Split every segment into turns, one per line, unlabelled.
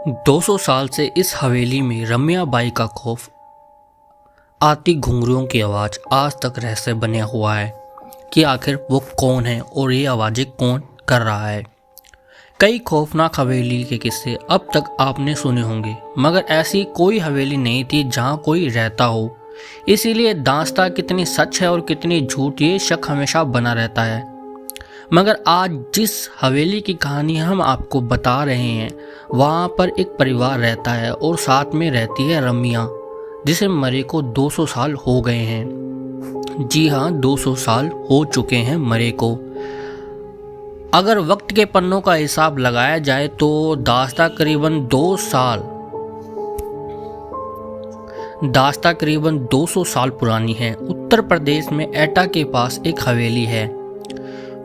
200 साल से इस हवेली में रम्या बाई का खौफ, आती घुंघरुओं की आवाज़ आज तक रहस्य बना हुआ है कि आखिर वो कौन है और ये आवाज़ें कौन कर रहा है। कई खौफनाक हवेली के किस्से अब तक आपने सुने होंगे, मगर ऐसी कोई हवेली नहीं थी जहाँ कोई रहता हो। इसीलिए दास्तां कितनी सच है और कितनी झूठ, ये शक हमेशा बना रहता है। मगर आज जिस हवेली की कहानी हम आपको बता रहे हैं, वहाँ पर एक परिवार रहता है और साथ में रहती है रम्या, जिसे मरे को 200 साल हो गए हैं। जी हाँ, 200 साल हो चुके हैं मरे को। अगर वक्त के पन्नों का हिसाब लगाया जाए तो दास्तां करीबन 200 साल पुरानी है। उत्तर प्रदेश में एटा के पास एक हवेली है।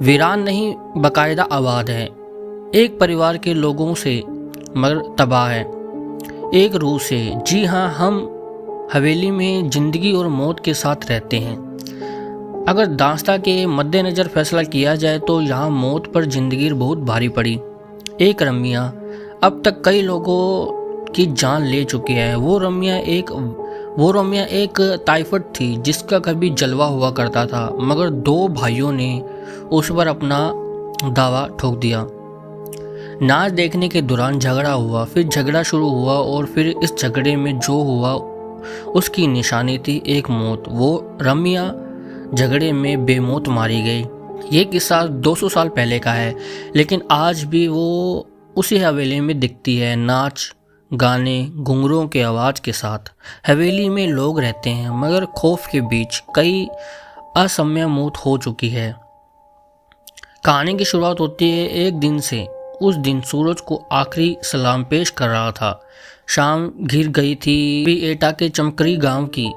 वीरान नहीं, बाकायदा आबाद है, एक परिवार के लोगों से मगर तबाह है, एक रूह से। जी हाँ, हम हवेली में जिंदगी और मौत के साथ रहते हैं। अगर दास्तां के मद्देनज़र फैसला किया जाए तो यहाँ मौत पर जिंदगी बहुत भारी पड़ी। एक रम्या अब तक कई लोगों की जान ले चुकी है। वो रम्या एक टाइफड थी जिसका कभी जलवा हुआ करता था, मगर दो भाइयों ने उस पर अपना दावा ठोक दिया। नाच देखने के दौरान झगड़ा हुआ, फिर झगड़ा शुरू हुआ और फिर इस झगड़े में जो हुआ उसकी निशानी थी एक मौत। वो रम्या झगड़े में बेमौत मारी गई। ये किस्सा 200 साल पहले का है, लेकिन आज भी वो उसी हवेली में दिखती है, नाच गाने घुंघरुओं के आवाज़ के साथ। हवेली में लोग रहते हैं, मगर खौफ के बीच कई असमय मौत हो चुकी है। कहानी की शुरुआत होती है एक दिन से। उस दिन सूरज को आखिरी सलाम पेश कर रहा था। शाम घिर गई थी भी एटा के चमकरी गांव की।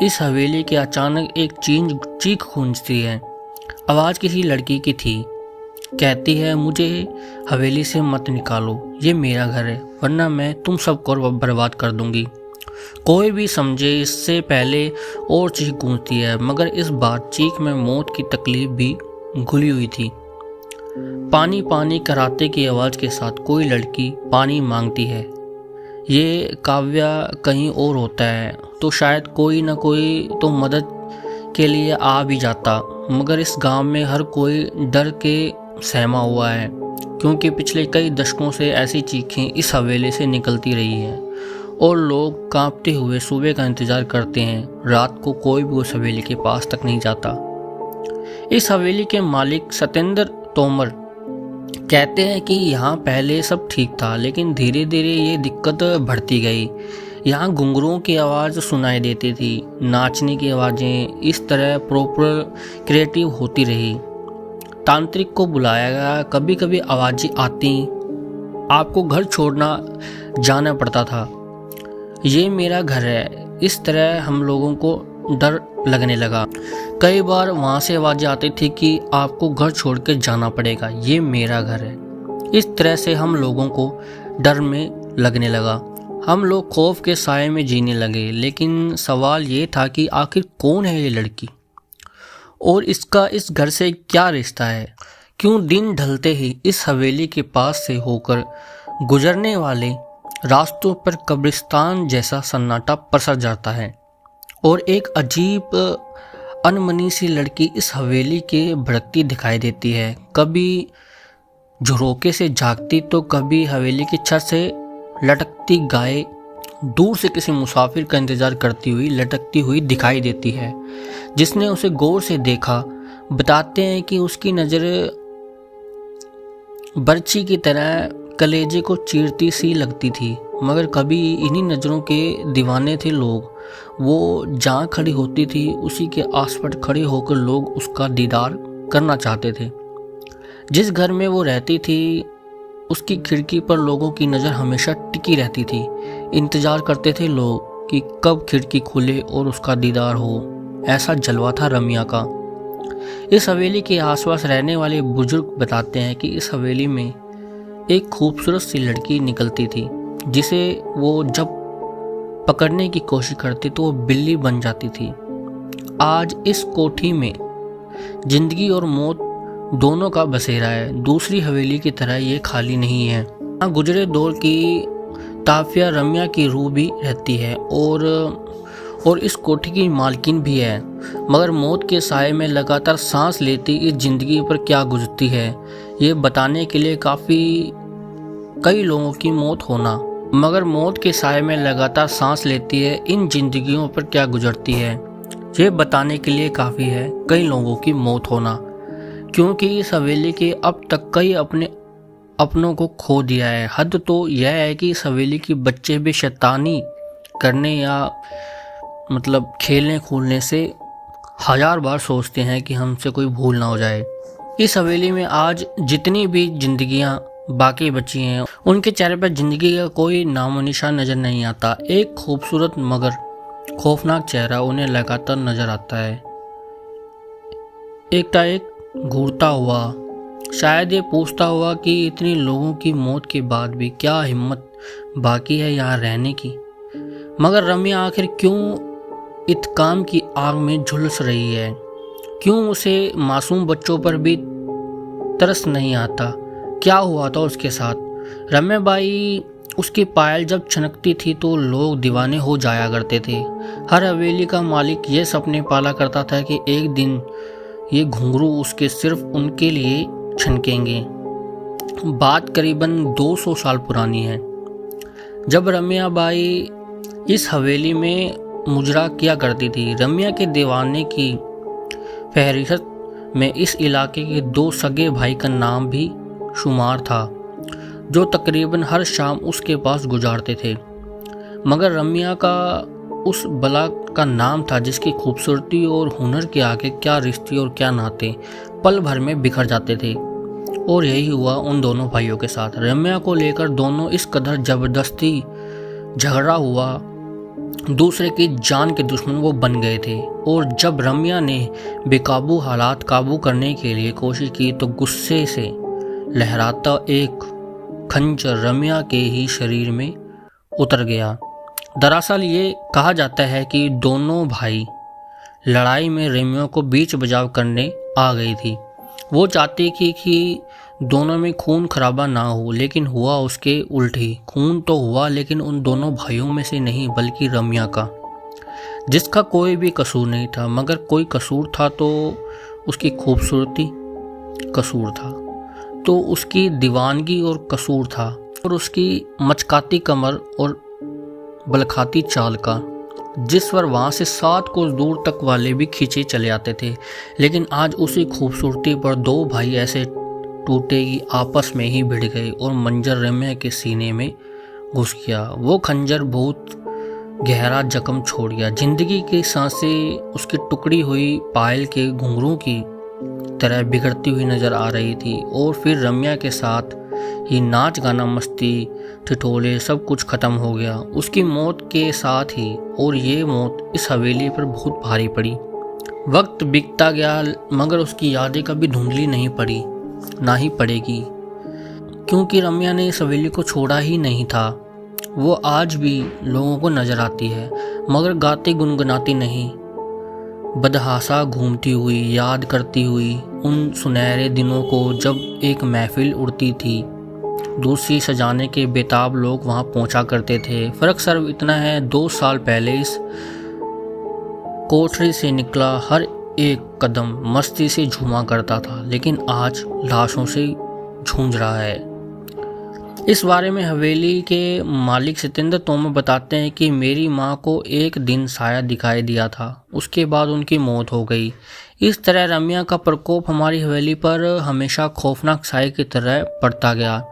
इस हवेली के अचानक एक चीख गूंजती है। आवाज़ किसी लड़की की थी। कहती है, मुझे हवेली से मत निकालो, ये मेरा घर है, वरना मैं तुम सबको बर्बाद कर दूंगी। कोई भी समझे इससे पहले और चीख गूंजती है, मगर इस बार चीख में मौत की तकलीफ भी घुली हुई थी। पानी पानी कराते की आवाज़ के साथ कोई लड़की पानी मांगती है। ये काव्य कहीं और होता है तो शायद कोई ना कोई तो मदद के लिए आ भी जाता, मगर इस गांव में हर कोई डर के सहमा हुआ है, क्योंकि पिछले कई दशकों से ऐसी चीखें इस हवेली से निकलती रही हैं और लोग कांपते हुए सुबह का इंतज़ार करते हैं। रात को कोई भी उस हवेली के पास तक नहीं जाता। इस हवेली के मालिक सत्येंद्र तोमर कहते हैं कि यहाँ पहले सब ठीक था, लेकिन धीरे धीरे ये दिक्कत बढ़ती गई। यहाँ घुंघरुओं की आवाज़ सुनाई देती थी, नाचने की आवाज़ें, इस तरह प्रॉपर क्रिएटिव होती रही। तांत्रिक को बुलाया गया, कभी कभी आवाज़ें आती, आपको घर छोड़ना जाना पड़ता था। ये मेरा घर है, इस तरह हम लोगों को डर लगने लगा। कई बार वहाँ से आवाज़ें आती थी कि आपको घर छोड़ के जाना पड़ेगा, ये मेरा घर है। इस तरह से हम लोगों को डर में लगने लगा। हम लोग खौफ के साए में जीने लगे। लेकिन सवाल ये था कि आखिर कौन है ये लड़की और इसका इस घर से क्या रिश्ता है? क्यों दिन ढलते ही इस हवेली के पास से होकर गुजरने वाले रास्तों पर कब्रिस्तान जैसा सन्नाटा पसर जाता है और एक अजीब अनमनी सी लड़की इस हवेली के भड़कती दिखाई देती है। कभी झरोके से झांकती तो कभी हवेली की छत से लटकती गाय दूर से किसी मुसाफिर का इंतजार करती हुई लटकती हुई दिखाई देती है। जिसने उसे गौर से देखा बताते हैं कि उसकी नज़र बर्छी की तरह कलेजे को चीरती सी लगती थी, मगर कभी इन्हीं नज़रों के दीवाने थे लोग। वो जहाँ खड़ी होती थी उसी के आसपास खड़े होकर लोग उसका दीदार करना चाहते थे। जिस घर में वो रहती थी उसकी खिड़की पर लोगों की नज़र हमेशा टिकी रहती थी। इंतज़ार करते थे लोग कि कब खिड़की खुले और उसका दीदार हो। ऐसा जलवा था रम्या का। इस हवेली के आसपास रहने वाले बुजुर्ग बताते हैं कि इस हवेली में एक खूबसूरत सी लड़की निकलती थी, जिसे वो जब पकड़ने की कोशिश करती तो वो बिल्ली बन जाती थी। आज इस कोठी में जिंदगी और मौत दोनों का बसेरा है। दूसरी हवेली की तरह ये खाली नहीं है। यहाँ गुजरे दौर की ताफिया रम्या की रूह भी रहती है और इस कोठी की मालकिन भी है, मगर मौत के साए में लगातार सांस लेती इस जिंदगी पर क्या गुजरती है, ये बताने के लिए कई लोगों की मौत होना। मगर मौत के साए में लगातार सांस लेती है इन जिंदगियों पर क्या गुजरती है, ये बताने के लिए काफ़ी है कई लोगों की मौत होना। क्योंकि इस हवेली के अब तक कई अपनों को खो दिया है। हद तो यह है कि इस हवेली के बच्चे भी शैतानी करने या मतलब खेलने खूलने से 1000 बार सोचते हैं कि हमसे कोई भूल ना हो जाए। इस हवेली में आज जितनी भी जिंदगियां बाकी बची हैं, उनके चेहरे पर जिंदगी का कोई नामो निशान नजर नहीं आता। एक खूबसूरत मगर खौफनाक चेहरा उन्हें लगातार नजर आता है, एक घूरता हुआ, शायद ये पूछता हुआ कि इतने लोगों की मौत के बाद भी क्या हिम्मत बाकी है यहाँ रहने की। मगर रम्या आखिर क्यों इंतकाम की आग में झुलस रही है? क्यों उसे मासूम बच्चों पर भी तरस नहीं आता? क्या हुआ था उसके साथ? रम्या बाई, उसकी पायल जब छनकती थी तो लोग दीवाने हो जाया करते थे। हर हवेली का मालिक ये सपने पाला करता था कि एक दिन ये घुंघरू उसके सिर्फ उनके लिए छनकेंगे। बात करीबन 200 साल पुरानी है, जब रम्या बाई इस हवेली में मुजरा किया करती थी। रम्या के दीवाने की फहरिस्त में इस इलाके के 2 सगे भाई का नाम भी शुमार था, जो तकरीबन हर शाम उसके पास गुजारते थे। मगर रम्या का उस बला का नाम था जिसकी खूबसूरती और हुनर के आगे क्या रिश्ते और क्या नाते पल भर में बिखर जाते थे। और यही हुआ उन दोनों भाइयों के साथ। रम्या को लेकर दोनों इस कदर जबरदस्ती झगड़ा हुआ, दूसरे की जान के दुश्मन वो बन गए थे। और जब रम्या ने बेकाबू हालात काबू करने के लिए कोशिश की तो गुस्से से लहराता एक खंजर रम्या के ही शरीर में उतर गया। दरअसल ये कहा जाता है कि दोनों भाई लड़ाई में रम्या को बीच बचाव करने आ गई थी। वो चाहती थी कि दोनों में खून खराबा ना हो, लेकिन हुआ उसके उल्ट ही। खून तो हुआ, लेकिन उन दोनों भाइयों में से नहीं बल्कि रम्या का, जिसका कोई भी कसूर नहीं था। मगर कोई कसूर था तो उसकी खूबसूरती कसूर था, तो उसकी दीवानगी और कसूर था, और उसकी मचकाती कमर और बलखाती चाल का, जिस पर वहाँ से 7 कोस दूर तक वाले भी खींचे चले आते थे। लेकिन आज उसी खूबसूरती पर 2 भाई ऐसे टूटे कि आपस में ही भिड़ गए और मंजर रम्या के सीने में घुस गया। वो खंजर बहुत गहरा जख्म छोड़ गया। जिंदगी की सांसें उसकी टुकड़ी हुई पायल के घुंघरू की तरह बिगड़ती हुई नजर आ रही थी। और फिर रम्या के साथ ही नाच गाना, मस्ती, ठिठोले, सब कुछ खत्म हो गया उसकी मौत के साथ ही। और ये मौत इस हवेली पर बहुत भारी पड़ी। वक्त बीतता गया, मगर उसकी यादें कभी धुंधली नहीं पड़ी, ना ही पड़ेगी, क्योंकि रम्या ने इस हवेली को छोड़ा ही नहीं था। वो आज भी लोगों को नजर आती है, मगर गाती गुनगुनाती नहीं, बदहासा घूमती हुई, याद करती हुई उन सुनहरे दिनों को जब एक महफिल उड़ती थी, दूसरी सजाने के बेताब लोग वहां पहुंचा करते थे। फर्क सिर्फ इतना है, 2 साल पहले इस कोठरी से निकला हर एक कदम मस्ती से झूमा करता था, लेकिन आज लाशों से झूंझ रहा है। इस बारे में हवेली के मालिक सत्येंद्र तोमर बताते हैं कि मेरी माँ को एक दिन साया दिखाई दिया था, उसके बाद उनकी मौत हो गई। इस तरह रम्या का प्रकोप हमारी हवेली पर हमेशा खौफनाक साए की तरह पड़ता गया।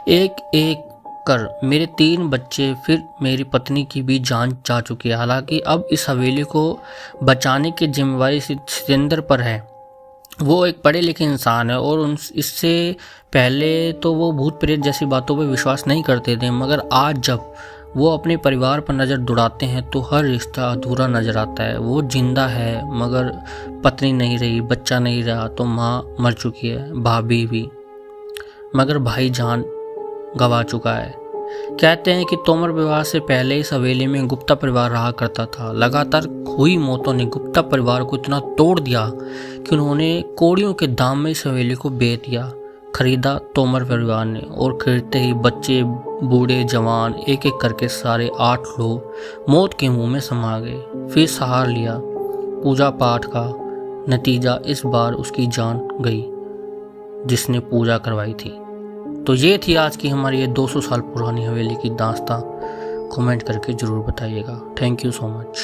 एक एक कर मेरे 3 बच्चे, फिर मेरी पत्नी की भी जान जा चुकी है। हालांकि अब इस हवेली को बचाने की जिम्मेवारी सत्येंद्र पर है। वो एक पढ़े लिखे इंसान है और इससे पहले तो वो भूत प्रेत जैसी बातों पर विश्वास नहीं करते थे, मगर आज जब वो अपने परिवार पर नज़र दौड़ाते हैं तो हर रिश्ता अधूरा नज़र आता है। वो जिंदा है मगर पत्नी नहीं रही, बच्चा नहीं रहा, तो माँ मर चुकी है, भाभी भी, मगर भाई जान गवा चुका है। कहते हैं कि तोमर विवाह से पहले इस हवेली में गुप्ता परिवार रहा करता था। लगातार हुई मौतों ने गुप्ता परिवार को इतना तोड़ दिया कि उन्होंने कौड़ियों के दाम में इस हवेली को बेच दिया। खरीदा तोमर परिवार ने और खरीदते ही बच्चे बूढ़े जवान एक एक करके सारे 8 लोग मौत के मुंह में समा गए। फिर सहार लिया। पूजा पाठ का नतीजा इस बार उसकी जान गई जिसने पूजा करवाई थी। तो ये थी आज की हमारी ये 200 साल पुरानी हवेली की दास्तां। कमेंट करके ज़रूर बताइएगा। Thank you so much.